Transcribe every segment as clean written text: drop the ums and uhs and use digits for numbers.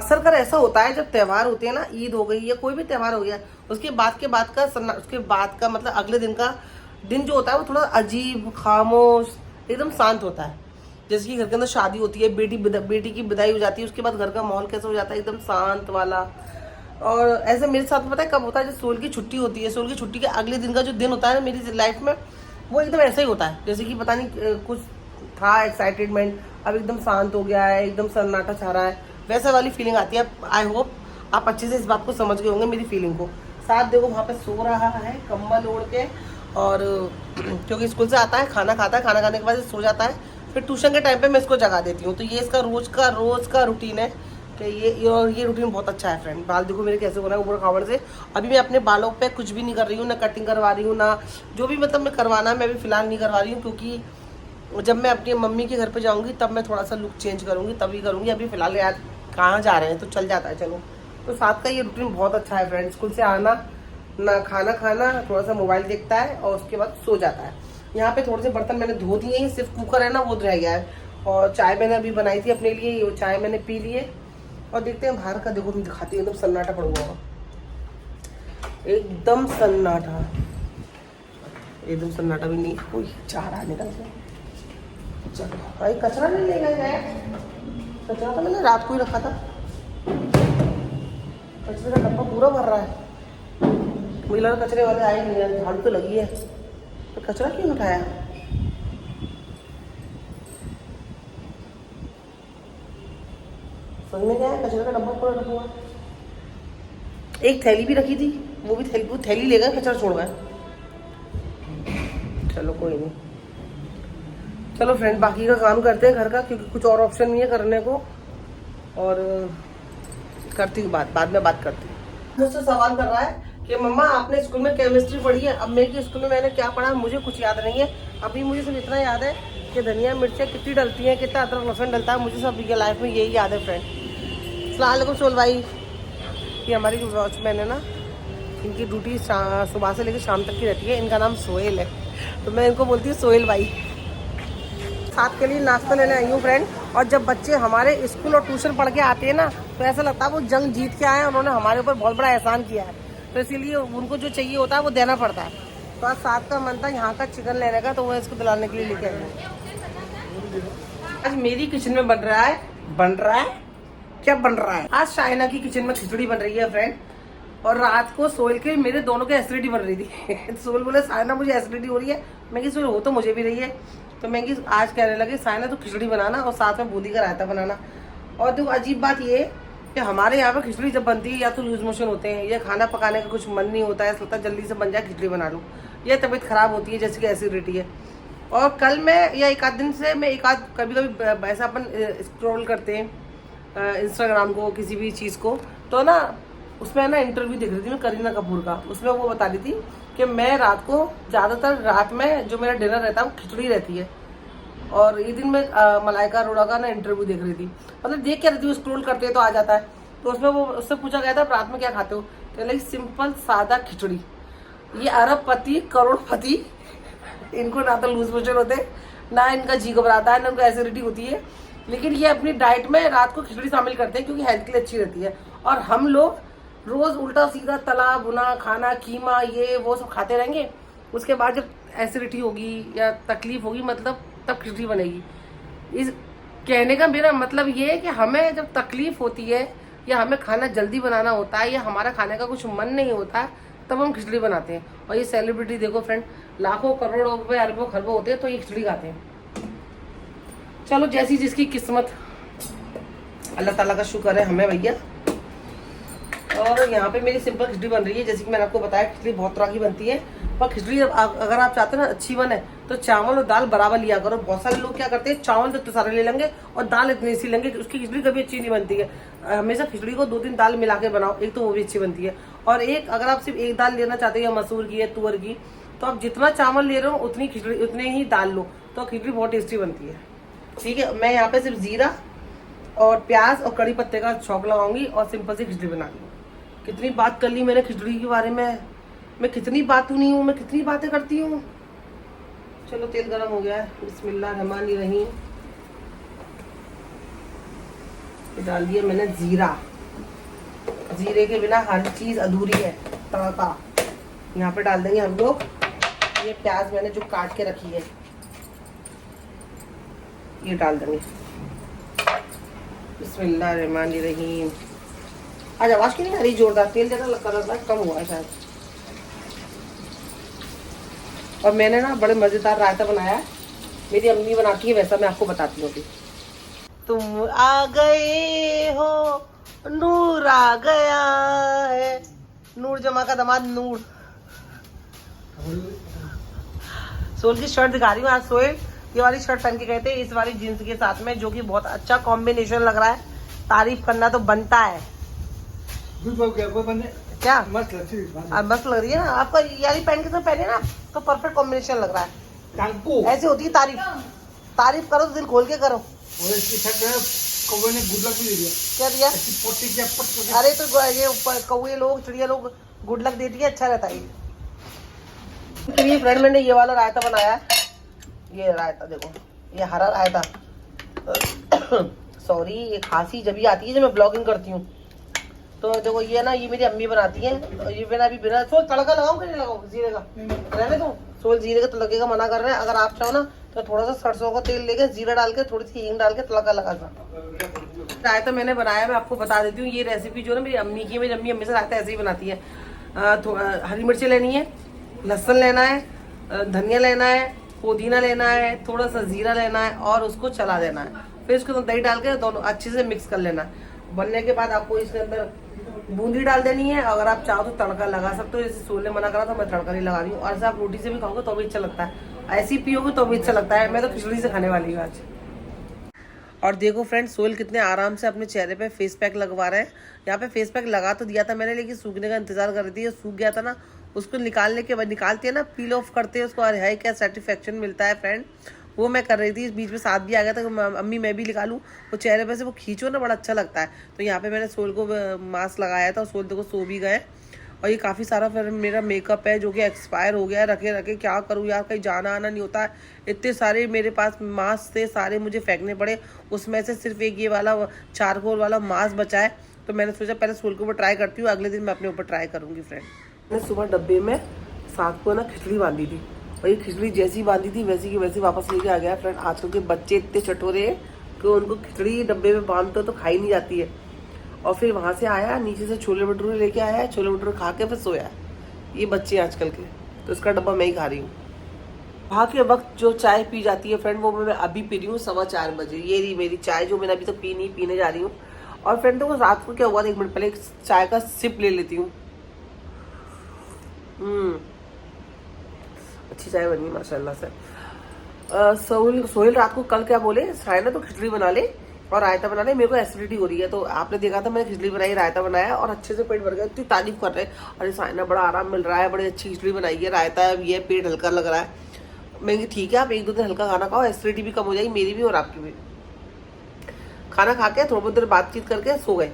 अक्सर कर ऐसा होता है जब त्यौहार होते हैं ना, ईद हो गई या कोई भी त्यौहार हो गया, उसके बाद का मतलब अगले दिन का दिन जो होता है वो थोड़ा अजीब, खामोश, एकदम शांत होता है। जैसे कि घर के अंदर शादी होती है, बेटी की विदाई हो जाती है, उसके बाद घर का माहौल कैसा हो जाता है, एकदम शांत वाला। और ऐसे मेरे साथ में पता है कब होता है, जब सोल की छुट्टी होती है, सोल की छुट्टी के अगले दिन का जो दिन होता है ना मेरी लाइफ में, वो एकदम ऐसा ही होता है जैसे कि पता नहीं कुछ था एक्साइटेडमेंट, अब एकदम शांत हो गया है, एकदम सन्नाटा छा रहा है, वैसा वाली फीलिंग आती है। आई होप आप अच्छे से इस बात को समझ गए होंगे मेरी फीलिंग को। साथ देखो वहाँ पे सो रहा है कम्बल ओढ़ के, और क्योंकि स्कूल से आता है, खाना खाता है, खाना खाने के बाद सो जाता है, फिर ट्यूशन के टाइम पे मैं इसको जगा देती हूँ। तो ये इसका रोज का रूटीन है कि ये रूटीन बहुत अच्छा है फ्रेंड। बाल देखो मेरे कैसे हो रहा है ऊपर खावड़ से। अभी मैं अपने बालों पे कुछ भी नहीं कर रही हूँ, ना कटिंग करवा रही हूँ, ना जो भी मतलब मैं करवाना है मैं भी फिलहाल नहीं करवा रही हूँ, क्योंकि जब मैं अपनी मम्मी के घर पे जाऊँगी तब मैं थोड़ा सा लुक चेंज करूँगी, तभी करूँगी। अभी फिलहाल यार कहाँ जा रहे हैं तो चल जाता है चलो। तो साथ का ये रूटीन बहुत अच्छा है फ्रेंड। स्कूल से आना, ना खाना खाना, थोड़ा सा मोबाइल देखता है और उसके बाद सो जाता है। यहाँ पे थोड़े से बर्तन मैंने धो दिए हैं, सिर्फ कुकर है ना वो रह गया है। और चाय मैंने अभी बनाई थी अपने लिए, वो चाय मैंने पी लिए। और देखते हैं बाहर का, देखो तुम दिखाती है, एकदम सन्नाटा पड़ हुआ, एकदम सन्नाटा, एकदम सन्नाटा भी नहीं, कोई चाह रहा निकल से। चलो भाई कचरा नहीं ले गए, कचरा तो मैंने रात को ही रखा था, कचरे का डब्बा पूरा भर रहा है। मुझे लगा कचरे वाले आए नहीं है, झाड़ू तो लगी है, तो कचरा क्यों उठाया? समझ में क्या है, कचरे का डब्बा पूरा रखा हुआ। एक थैली भी रखी थी, वो थैली ले गए, कचरा छोड़ गए। चलो कोई नहीं, चलो फ्रेंड बाकी का काम करते हैं घर का, क्योंकि कुछ और ऑप्शन नहीं है करने को। और करती हूँ बाद में बात करती हूँ। मुझसे सवाल कर रहा है कि मम्मा आपने स्कूल में केमिस्ट्री पढ़ी है? अब मेरे स्कूल में मैंने क्या पढ़ा मुझे कुछ याद नहीं है। अभी मुझे सिर्फ इतना याद है कि धनिया मिर्चें कितनी डलती हैं, कितना अदरक लहसुन डलता है, मुझे सब लाइफ में यही याद है फ्रेंड। अस्सलाम वालेकुम सोल भाई। ये हमारी जो वॉचमैन है ना, इनकी ड्यूटी सुबह से लेकर शाम तक की रहती है। इनका नाम सोहेल है, तो मैं इनको बोलती हूँ सोहेल भाई। साथ के लिए नाश्ता लेने आई हूँ फ्रेंड। और जब बच्चे हमारे स्कूल और ट्यूशन पढ़ के आते हैं ना, तो ऐसा लगता है वो जंग जीत के आए हैं, उन्होंने हमारे ऊपर बहुत बड़ा एहसान किया है, तो इसीलिए उनको जो चाहिए होता है वो देना पड़ता है। तो आज साथ का मन था यहाँ का चिकन लेने का, तो वो इसको दिलाने के लिए लेके आई हूँ। आज मेरी किचन में बन रहा है क्या बन रहा है? आज शाइना की किचन में खिचड़ी बन रही है फ्रेंड। और रात को सोहेल के मेरे दोनों के एसिडिटी बन रही थी। सोहेल बोले साइना मुझे एसिडिटी हो रही है, मैं कि सोहेल हो तो मुझे भी रही है। तो मैं कि आज कहने लगे साइना तो खिचड़ी बनाना और साथ में बूंदी का रायता बनाना। और देखो अजीब बात ये कि हमारे यहाँ पर खिचड़ी जब बनती है या तो लूज मोशन होते हैं, या खाना पकाने का कुछ मन नहीं होता है, सोचता जल्दी से बन जाए खिचड़ी बना लूँ, या तबीयत खराब होती है जैसे कि एसिडिटी है। और कल मैं या एक आध दिन से मैं कभी कभी ऐसा अपन स्क्रॉल करते हैं इंस्टाग्राम को, किसी भी चीज़ को, तो ना उसमें ना इंटरव्यू देख रही थी मैं करीना कपूर का। उसमें वो बता रही थी कि मैं रात को ज़्यादातर रात में जो मेरा डिनर रहता है वो खिचड़ी रहती है। और ये दिन मैं मलाइका अरोड़ा का ना इंटरव्यू देख रही थी, मतलब देख क्या रहती हूँ, स्क्रॉल करते हैं तो आ जाता है। तो उसमें वो उससे पूछा गया था रात में क्या खाते हो, कह लगी सिंपल सादा खिचड़ी। ये अरबपति करोड़पति, इनको ना तो लूज मोशन होते, ना इनका जी घबराता है, ना उनको एसिडिटी होती है, लेकिन ये अपनी डाइट में रात को खिचड़ी शामिल करते हैं क्योंकि हेल्थ के लिए अच्छी रहती है। और हम लोग रोज उल्टा सीधा तला भुना खाना, कीमा, ये वो सब खाते रहेंगे, उसके बाद जब एसिडिटी होगी या तकलीफ होगी मतलब तब खिचड़ी बनेगी। इस कहने का मेरा मतलब ये है कि हमें जब तकलीफ होती है या हमें खाना जल्दी बनाना होता है या हमारा खाने का कुछ मन नहीं होता है, तब हम खिचड़ी बनाते हैं। और ये सेलिब्रिटी देखो फ्रेंड, लाखों करोड़ों रुपए अरबों खरबों होते हैं तो ये खिचड़ी खाते हैं। चलो जैसी जिसकी किस्मत, अल्लाह ताला का शुक्र है हमें भैया। और यहाँ पे मेरी सिंपल खिचड़ी बन रही है। जैसे कि मैंने आपको बताया खिचड़ी बहुत तरह की बनती है, पर खिचड़ी अगर आप चाहते हो ना अच्छी बने तो चावल और दाल बराबर लिया करो। बहुत सारे लोग क्या करते हैं, चावल तो सारे ले लेंगे और दाल इतनी सी लेंगे, उसकी खिचड़ी कभी अच्छी नहीं बनती है। हमेशा खिचड़ी को 2-3 दाल मिला के बनाओ, एक तो वो भी अच्छी बनती है। और एक अगर आप सिर्फ एक दाल लेना चाहते हो, या मसूर की या तुअर की, तो आप जितना चावल ले रहे हो उतनी खिचड़ी उतने ही दाल लो, तो खिचड़ी बहुत टेस्टी बनती है। ठीक है, मैं यहाँ पे सिर्फ जीरा और प्याज और कड़ी पत्ते का छौंक लगाऊंगी और सिंपल सी खिचड़ी बना लूँगी। कितनी बात कर ली मैंने खिचड़ी के बारे में, मैं कितनी बातू नहीं हूँ, मैं कितनी बातें करती हूँ। चलो तेल गरम हो गया है, बिस्मिल्लाहिर्रहमानिर्रहीम। डाल दिया मैंने जीरा, जीरे के बिना हर चीज़ अधूरी है। तड़का यहाँ पे डाल देंगे हम लोग। ये प्याज मैंने जो काट के रखी है ये डाल देंगे। बिस्मिल्लाहिर्रहमानिर्रहीम। आज आवाज़ क्यों नहीं आ रही जोरदार? तेल ज़्यादा लग कम हुआ है शायद। और मैंने ना बड़े मज़ेदार रायता बनाया है, मेरी अम्मी बनाती है वैसा, मैं आपको बताती हूँ अभी। तुम आ गए हो, नूर आ गया है। नूर जमा का दामाद नूर। सोल की शर्ट दिखा रही हूँ आज। सोहेल ये वाली शर्ट पहन के गए थे इस वाली जींस के साथ में, जो कि बहुत अच्छा कॉम्बिनेशन लग रहा है। तारीफ करना तो बनता है। क्या मस्त लग रही है ना आपका? यारी पहन के सब पहने ना तो परफेक्ट कॉम्बिनेशन लग रहा है। ऐसे होती है तारीफ। तारीफ करो तो दिल खोल के करो। और इसकी शर्ट ने गुड लक भी दे दिया। क्या दिया? अरे तो ये कौवे लोग, चिड़िया लोग गुड लक देती है, अच्छा रहता है। फ्रेंड मैंने ये वाला रायता बनाया है। ये रायता देखो, ये हरा रायता। सॉरी, ये खांसी जब भी आती है जब मैं ब्लॉगिंग करती हूँ। तो देखो ये ना, ये मेरी अम्मी बनाती है। और ये मैंने अभी बिना सोच तड़का लगाऊं कि नहीं लगाऊं जीरे का? रहने दो। सोच जीरे का तड़के का मना कर रहे हैं। अगर आप चाहो ना तो थोड़ा सा सरसों का तेल लेके जीरा डाल के थोड़ी सी हींग डाल के तड़का लगा सकते। रायता मैंने बनाया, मैं आपको बता देती हूँ। ये रेसिपी जो है मेरी अम्मी की है। मेरी अम्मी हमेशा रायता ऐसे ही बनाती है। हरी मिर्ची लेनी है, लहसुन लेना है, धनिया लेना है, पुदीना लेना है, थोड़ा सा जीरा लेना है और उसको चला देना है। फिर उसको दही डाल के दोनों अच्छे से मिक्स कर लेना है। बनने के बाद आपको इसके अंदर बूंदी डाल देनी है। अगर आप चाहो तो तड़का लगा सकते हो, जैसे सोल ने मना करा तो मैं तड़का नहीं लगा रही हूँ। और आप रोटी से भी खाओगे तो भी अच्छा लगता है, ऐसी पियोगे तो भी अच्छा लगता है। मैं तो खिचड़ी से खाने वाली हूँ आज। और देखो फ्रेंड्स, सोहेल कितने आराम से अपने चेहरे पे फेस पैक लगवा रहे हैं। यहाँ पे फेस पैक लगा तो दिया था मैंने, लेकिन सूखने का इंतजार कर रही थी। सूख गया था ना, उसको निकालने के बाद निकालते हैं ना, पील ऑफ करते हैं उसको, और है क्या सेटिस्फेक्शन मिलता है फ्रेंड, वो मैं कर रही थी। इस बीच में साथ भी आ गया था, अम्मी मैं भी निकालूं। वो चेहरे पे से वो खींचो ना, बड़ा अच्छा लगता है। तो यहाँ पे मैंने सोहेल को मास्क लगाया था और सोहेल देखो सो भी गए। और ये काफ़ी सारा फिर मेरा मेकअप है जो कि एक्सपायर हो गया है, रखे रखे क्या करूँ यार, कहीं जाना आना नहीं होता है। इतने सारे मेरे पास मास्क थे, सारे मुझे फेंकने पड़े। उसमें से सिर्फ एक ये वाला चारकोल वाला मास्क बचा है। तो मैंने सोचा पहले सोहेल के ऊपर ट्राई करती हूँ, अगले दिन मैं अपने ऊपर ट्राई करूँगी फ्रेंड। मैंने सुबह डब्बे में साथ को ना खिचड़ी बांधी थी, और ये खिचड़ी जैसी बांधी थी वैसी की वैसी वापस लेके आ गया फ्रेंड। आजकल के बच्चे इतने चटोरे हैं कि उनको खिचड़ी डब्बे में बांधते तो खाई नहीं जाती है। और फिर वहाँ से आया, नीचे से छोले भटूरे लेके आया है, छोले भटूरे खा के फिर सोया। ये बच्चे आजकल के, तो इसका डब्बा मैं ही खा रही हूँ। वहाँ के वक्त जो चाय पी जाती है फ्रेंड, वो मैं अभी पी रही हूँ 4:15 बजे। ये रही मेरी चाय जो मैंने अभी तक पीने जा रही हूँ। और फ्रेंड देखो रात को क्या हुआ था, 1 मिनट पहले एक चाय का सिप ले लेती हूँ। अच्छी चाय बनी माशाल्लाह से। सोहेल रात को कल क्या बोले, सायना तो खिचड़ी बना ले और रायता बना ले, मेरे को एसिडिटी हो रही है। तो आपने देखा था मैंने खिचड़ी बनाई, रायता बनाया और अच्छे से पेट भर गया। इतनी तारीफ कर रहे हैं, अरे सायना बड़ा आराम मिल रहा है, बड़ी अच्छी खिचड़ी बनाई है, रायता भी है, पेट हल्का लग रहा है। मैं ठीक है, आप 1-2 दिन हल्का खाना खाओ, एसिडिटी भी कम हो जाएगी, मेरी भी और आपकी भी। खाना खा के थोड़ी बहुत देर बातचीत करके सो गए।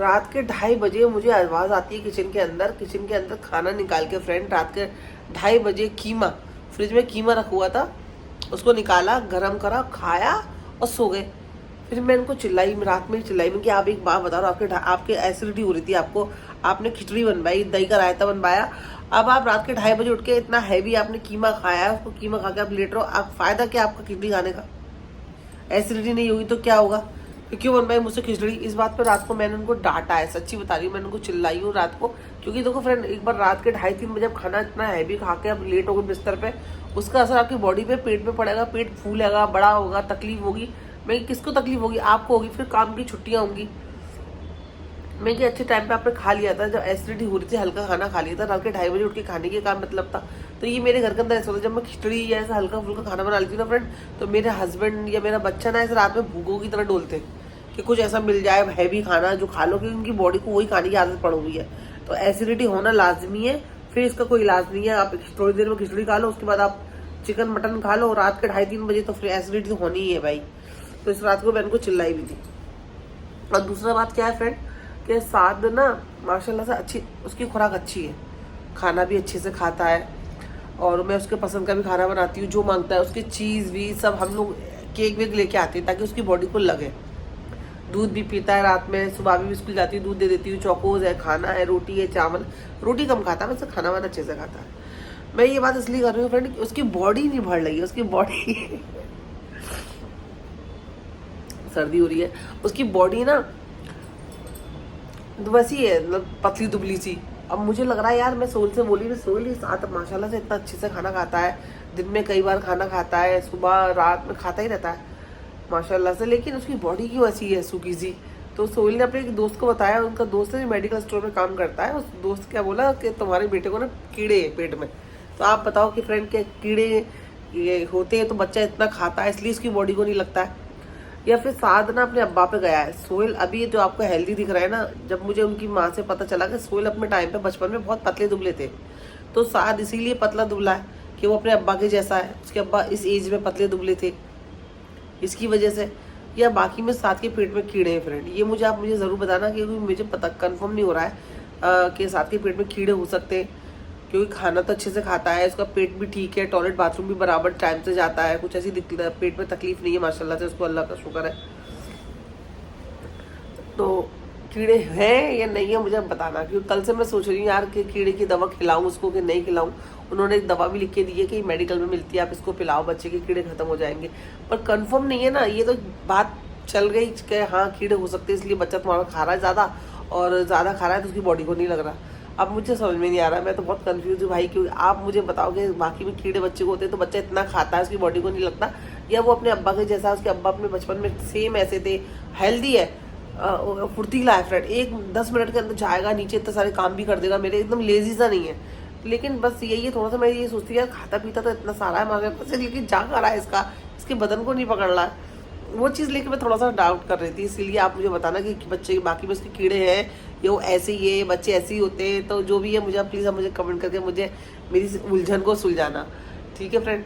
रात के 2:30 बजे मुझे आवाज़ आती है किचन के अंदर खाना निकाल के फ्रेंड। रात के 2:30 बजे कीमा, फ्रिज में कीमा रखा हुआ था, उसको निकाला, गरम करा, खाया और सो गए। फिर मैं इनको चिल्लाई, रात में चिल्लाई मैं कि आप एक बात बता रहा, आपके एसिडिटी हो रही थी, आपने खिचड़ी बनवाई, दही का रायता बनवाया, अब आप रात के 2:30 बजे उठ के इतना हैवी आपने कीमा खाया, उसको कीमा खा के आप लेट रहो, आप फायदा क्या आपका खिचड़ी खाने का? एसिडिटी नहीं होगी तो क्या होगा? क्यों बनवाई मुझसे खिचड़ी? इस बात पर रात को मैंने उनको डांटा है, सच्ची बता रही हूँ, मैंने उनको चिल्लाई हूँ रात को। क्योंकि देखो फ्रेंड, एक बार रात के 2:30-3 बजे आप खाना इतना हैवी खा के आप लेट हो गए बिस्तर पे, उसका असर आपकी बॉडी पे, पेट पे पड़ेगा, पेट फूलेगा, बड़ा होगा, तकलीफ होगी। मैं किसको तकलीफ होगी? आपको होगी। फिर काम की छुट्टियाँ होंगी। मैं कि अच्छे टाइम पे आपने खा लिया था, जब एसिडिटी हो रही थी हल्का खाना खा लिया था, रात के 2:30 बजे उठ के खाने के काम मतलब था। तो ये मेरे घर के अंदर ऐसा होता है, जब मैं खिचड़ी या ऐसा हल्का फुल्का खाना बना लेती हूँ ना फ्रेंड, तो मेरे हस्बैंड या मेरा बच्चा ना ऐसे रात में भूखों की तरह डोलते कि कुछ ऐसा मिल जाए हैवी खाना जो खा लो, क्योंकि उनकी बॉडी को वही खाने की आदत पड़ हुई है। तो एसिडिटी होना लाजमी है, फिर इसका कोई इलाज नहीं है। आप थोड़ी देर में खिचड़ी खा लो, उसके बाद आप चिकन मटन खा लो रात के 2:30-3 बजे, तो फिर एसिडिटी तो होनी ही है भाई। तो इस रात को मैं उनको चिल्लाई भी थी। और दूसरा बात क्या है फ्रेंड, कि साथ ना माशाल्लाह से अच्छी उसकी खुराक अच्छी है, खाना भी अच्छे से खाता है, और मैं उसके पसंद का भी खाना बनाती हूँ, जो मांगता है उसकी चीज़ भी सब हम लोग केक वेक लेके आते हैं ताकि उसकी बॉडी को लगे। दूध भी पीता है रात में, सुबह भी स्कूल जाती हूँ दूध दे देती हूँ, चौकोज है, खाना है, रोटी है, चावल, रोटी कम खाता है वैसे, खाना वाना अच्छे से खाता है। मैं ये बात इसलिए कर रही हूँ फ्रेंड, उसकी बॉडी नहीं बढ़ रही है, उसकी बॉडी सर्दी हो रही है, उसकी बॉडी ना वैसी है, मतलब पतली दुबली सी। अब मुझे लग रहा है यार, मैं सोल से बोली, सोल ही साथ माशाल्लाह से इतना अच्छे से खाना खाता है, दिन में कई बार खाना खाता है, सुबह रात में खाता ही रहता है माशाल्लाह से, लेकिन उसकी बॉडी क्यों ऐसी है सूखी सी। तो सोहेल ने अपने एक दोस्त को बताया, उनका दोस्त है मेडिकल स्टोर में काम करता है, उस दोस्त क्या बोला कि तुम्हारे बेटे को ना कीड़े हैं पेट में। तो आप बताओ कि फ्रेंड के कीड़े ये होते हैं तो बच्चा इतना खाता है इसलिए इसकी बॉडी को नहीं लगता है, या फिर साद ना अपने अब्बा पे गया है। सोहेल अभी जो आपको हेल्दी दिख रहा है ना, जब मुझे उनकी माँ से पता चला कि सोहेल अपने टाइम पे बचपन में बहुत पतले दुबले थे, तो साद इसीलिए पतला दुबला है कि वो अपने अब्बा के जैसा है, उसके अब्बा इस एज में पतले दुबले थे इसकी वजह से, या बाकी में साथ के पेट में कीड़े हैं फ्रेंड। ये मुझे ज़रूर बताना, क्योंकि मुझे पता कंफर्म नहीं हो रहा है कि साथ के पेट में कीड़े हो सकते हैं, क्योंकि खाना तो अच्छे से खाता है, उसका पेट भी ठीक है, टॉयलेट बाथरूम भी बराबर टाइम से जाता है, कुछ ऐसी दिक्कत पेट में तकलीफ नहीं है माशाल्लाह से, उसको अल्लाह का शुक्र है। तो कीड़े हैं या नहीं है मुझे बताना, क्योंकि कल से मैं सोच रही हूँ यार कि कीड़े की दवा खिलाऊं उसको कि नहीं खिलाऊं। उन्होंने एक दवा भी लिख के दी है कि मेडिकल में मिलती है, आप इसको पिलाओ, बच्चे के कीड़े खत्म हो जाएंगे, पर कंफर्म नहीं है ना। ये तो बात चल गई कि हाँ कीड़े हो सकते हैं, इसलिए बच्चा तुम्हारा खा रहा है ज़्यादा, और ज़्यादा खा रहा है तो उसकी बॉडी को नहीं लग रहा। अब मुझे समझ में नहीं आ रहा, मैं तो बहुत कंफ्यूज हूँ भाई, क्योंकि आप मुझे बताओगे बाकी में कीड़े बच्चे को होते हैं तो बच्चा इतना खाता है उसकी बॉडी को नहीं लगता, या वो अपने अब्बा के जैसा, उसके अब्बा अपने बचपन में सेम ऐसे थे, हेल्दी है, फुर्तीला है फ्रेंड, एक 10 मिनट के अंदर जाएगा नीचे, इतने सारे काम भी कर देगा, मेरे एकदम लेजी सा नहीं है। लेकिन बस यही है, थोड़ा सा मैं ये सोचती है यार खाता पीता तो इतना सारा है हमारे पास, लेकिन जा कर रहा है इसके बदन को नहीं पकड़ रहा है, वो चीज़ लेके मैं थोड़ा सा डाउट कर रही थी। इसीलिए आप मुझे बताना कि बच्चे बाकी में उसके कीड़े हैं या वो ऐसे ही है, बच्चे ऐसे ही होते हैं, तो जो भी है मुझे प्लीज़ आप मुझे कमेंट करके मुझे मेरी उलझन को सुलझाना, ठीक है फ्रेंड।